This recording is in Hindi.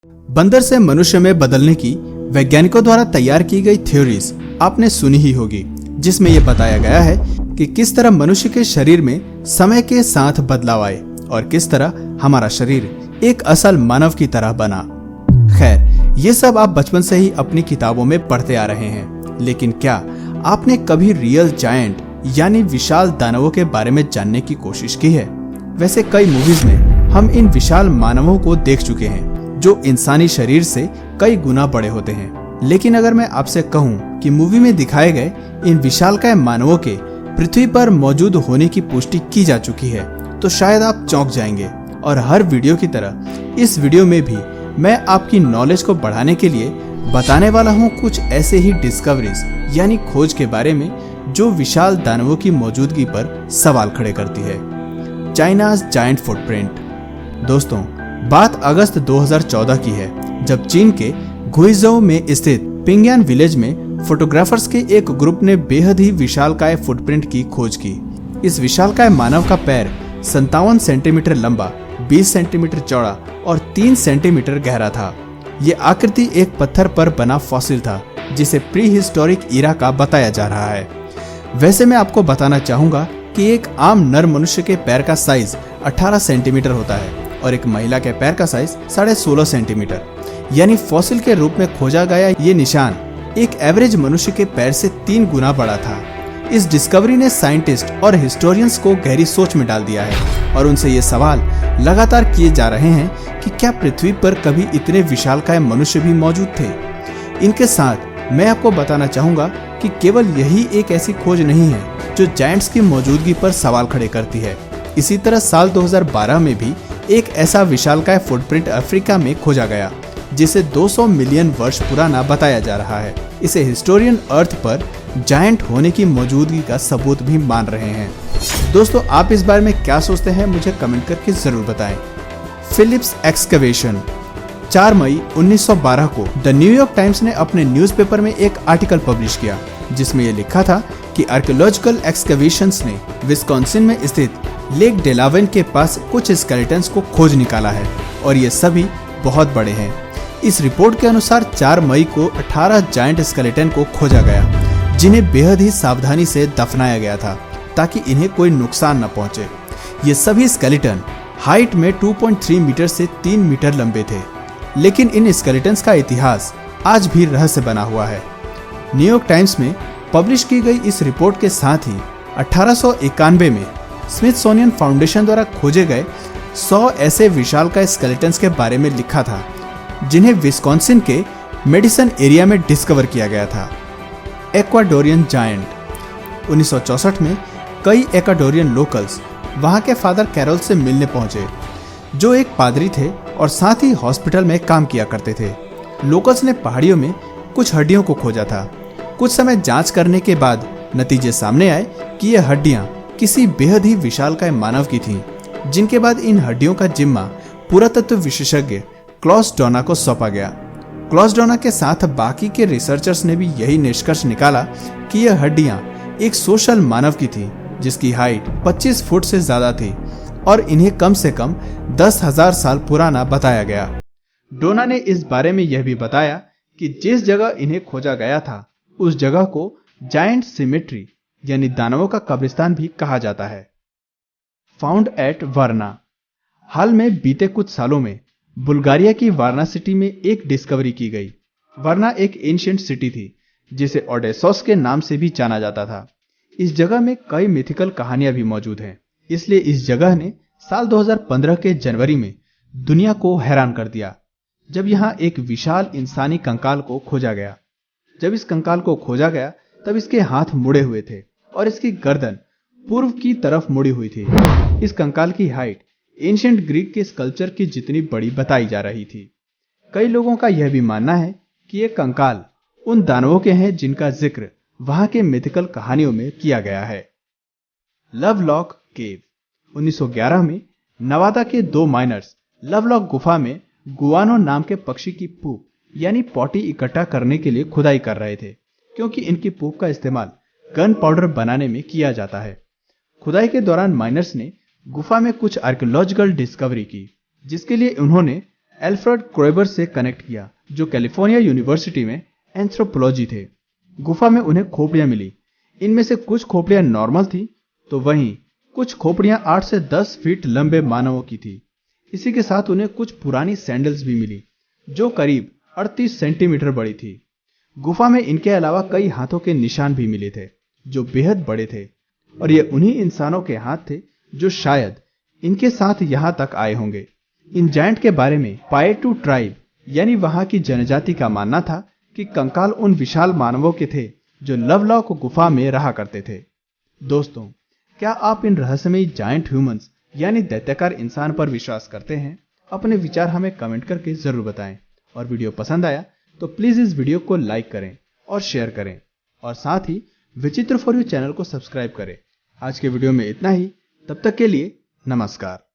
बंदर से मनुष्य में बदलने की वैज्ञानिकों द्वारा तैयार की गई थ्योरीज आपने सुनी ही होगी, जिसमें यह बताया गया है कि किस तरह मनुष्य के शरीर में समय के साथ बदलाव आए और किस तरह हमारा शरीर एक असल मानव की तरह बना। खैर, ये सब आप बचपन से ही अपनी किताबों में पढ़ते आ रहे हैं, लेकिन क्या आपने कभी रियल जायंट यानी विशाल दानवों के बारे में जानने की कोशिश की है? वैसे कई मूवीज में हम इन विशाल मानवों को देख चुके हैं जो इंसानी शरीर से कई गुना बड़े होते हैं, लेकिन अगर मैं आपसे कहूं कि मूवी में दिखाए गए इन विशालकाय मानवों के पृथ्वी पर मौजूद होने की पुष्टि की जा चुकी है, तो शायद आप चौंक जाएंगे। और हर वीडियो की तरह इस वीडियो में भी मैं आपकी नॉलेज को बढ़ाने के लिए बताने वाला हूं कुछ ऐसे ही डिस्कवरीज यानी खोज के बारे में जो विशाल दानवों की मौजूदगी पर सवाल खड़े करती है। China's giant footprint. दोस्तों, बात अगस्त 2014 की है, जब चीन के गुइज़ोउ में स्थित पिंगयान विलेज में फोटोग्राफर्स के एक ग्रुप ने बेहद ही विशालकाय फुटप्रिंट की खोज की। इस विशालकाय मानव का पैर 57 सेंटीमीटर लंबा, 20 सेंटीमीटर चौड़ा और 3 सेंटीमीटर गहरा था। ये आकृति एक पत्थर पर बना फॉसिल था, जिसे प्री हिस्टोरिक ईरा का बताया जा रहा है। वैसे मैं आपको बताना चाहूंगा कि एक आम नर मनुष्य के पैर का साइज 18 सेंटीमीटर होता है और एक महिला के पैर का साइज 16.5 सेंटीमीटर। यानी फॉसिल के रूप में खोजा गया ये निशान एक एवरेज मनुष्य के पैर से 3 गुना बड़ा था। इस डिस्कवरी ने साइंटिस्ट और हिस्टोरियंस को गहरी सोच में डाल दिया है और उनसे ये सवाल लगातार किए जा रहे हैं कि क्या पृथ्वी पर कभी इतने विशालकाय मनुष्य भी मौजूद थे। इनके साथ मैं आपको बताना चाहूंगा कि केवल यही एक ऐसी खोज नहीं है जो जायंट्स की मौजूदगी पर सवाल खड़े करती है। इसी तरह साल 2012 में भी एक ऐसा विशालकाय फुटप्रिंट अफ्रीका में खोजा गया, जिसे 200 मिलियन वर्ष पुराना बताया जा रहा है। इसे हिस्टोरियन अर्थ पर जायंट होने की मौजूदगी का सबूत भी मान रहे हैं। दोस्तों, आप इस बारे में क्या सोचते हैं, मुझे कमेंट करके जरूर बताएं। Philips excavation. 4 मई 1912 को द न्यूयॉर्क टाइम्स ने अपने न्यूज़पेपर में एक आर्टिकल पब्लिश किया, जिसमें यह लिखा था कि आर्कियोलॉजिकल एक्सकवेशंस ने विस्कॉन्सिन में स्थित लेक डेलावेन के पास कुछ स्केलेटन्स को खोज निकाला है और ये सभी बहुत बड़े हैं। इस रिपोर्ट के अनुसार 4 मई को 18 जायंट स्केलेटन को खोजा गया, जिन्हें बेहद ही सावधानी से दफनाया गया था ताकि इन्हें कोई नुकसान न पहुंचे। ये सभी स्केलेटन हाइट में 2.3 मीटर से 3 मीटर लंबे थे, लेकिन इन स्केलेटन्स का इतिहास आज भी रहस्य बना हुआ है। न्यूयॉर्क टाइम्स में पब्लिश की गई इस रिपोर्ट के साथ ही 1891 में स्मिथसोनियन फाउंडेशन द्वारा खोजे गए 100 ऐसे विशालकाय स्केलेटन्स के बारे में लिखा था, जिन्हें विस्कॉन्सिन के मेडिसन एरिया में डिस्कवर किया गया था। एक्वाडोरियन जायंट। 1964 में कई एक्वाडोरियन लोकल्स वहां के फादर कैरोल से मिलने पहुंचे, जो एक पादरी थे और साथ ही हॉस्पिटल में काम किया करते थे। लोकल्स ने पहाड़ियों में कुछ हड्डियों को खोजा था। कुछ समय जांच करने के बाद नतीजे सामने आए कि ये हड्डियां किसी बेहद ही विशालकाय मानव की थीं, जिनके बाद इन हड्डियों का जिम्मा पुरातत्व विशेषज्ञ क्लॉस डोना को सौंपा गया। क्लॉस डोना के साथ बाकी के रिसर्चर्स ने भी यही निष्कर्ष निकाला कि यह हड्डियां एक सोशल मानव की थी, जिसकी हाइट 25 फुट से ज्यादा थी और इन्हें कम से कम 10,000 साल पुराना बताया गया। डोना ने इस बारे में यह भी बताया कि जिस जगह इन्हें खोजा गया था उस जगह को जायंट सिमेट्री यानी दानवों का कब्रिस्तान भी कहा जाता है। Found at Varna. हाल में बीते कुछ सालों में बुल्गारिया की वारना सिटी में एक डिस्कवरी की गई। वारना एक एंशिएंट सिटी थी, जिसे ओडेसोस के नाम से भी जाना जाता था। इस जगह में कई मिथिकल कहानियां भी मौजूद हैं, इसलिए इस जगह ने साल 2015 के जनवरी में दुनिया को हैरान कर दिया, जब यहाँ एक विशाल इंसानी कंकाल को खोजा गया। जब इस कंकाल को खोजा गया तब इसके हाथ मुड़े हुए थे और इसकी गर्दन पूर्व की तरफ मुड़ी हुई थी। इस कंकाल की हाइट एंशिएंट ग्रीक के स्कल्पचर की जितनी बड़ी बताई जा रही थी। कई लोगों का यह भी मानना है कि ये कंकाल उन दानवों के हैं जिनका जिक्र वहां के मिथिकल कहानियों में किया गया है। लवलॉक केव। 1911 में नवादा के 2 माइनर्स लवलॉक गुफा में गुआनो नाम के पक्षी की पूप यानी पॉटी इकट्ठा करने के लिए खुदाई कर रहे थे, क्योंकि इनकी पूप का इस्तेमाल गन पाउडर बनाने में किया जाता है। खुदाई के दौरान माइनर्स ने गुफा में कुछ आर्कियोलॉजिकल डिस्कवरी की, जिसके लिए उन्होंने एल्फ्रेड क्रोइबर से कनेक्ट किया, जो कैलिफोर्निया यूनिवर्सिटी में एंथ्रोपोलॉजी थे। गुफा में उन्हें खोपड़ियां मिली। इनमें से कुछ खोपड़ियां नॉर्मल थी, तो वहीं कुछ खोपड़ियां 8 से 10 फीट लंबे मानवों की थी। इसी के साथ उन्हें कुछ पुरानी सैंडल्स भी मिली, जो करीब 38 सेंटीमीटर बड़ी थी। गुफा में इनके अलावा कई हाथों के निशान भी मिले थे, जो बेहद बड़े थे, और ये उन्हीं इंसानों के हाथ थे जो शायद इनके साथ यहां तक आए होंगे। इन जायंट के बारे में पायेटू ट्राइब यानी वहां की जनजाति का मानना था कि कंकाल उन विशाल मानवों के थे जो लवलॉक गुफा में रहा करते थे। दोस्तों, क्या आप इन रहस्यमयी जायंट ह्यूमंस यानी दैत्याकार इंसान पर विश्वास करते हैं? अपने विचार हमें कमेंट करके जरूर बताएं। और वीडियो पसंद आया तो प्लीज इस वीडियो को लाइक करें और शेयर करें, और साथ ही विचित्र फॉर यू चैनल को सब्सक्राइब करें। आज के वीडियो में इतना ही। तब तक के लिए नमस्कार।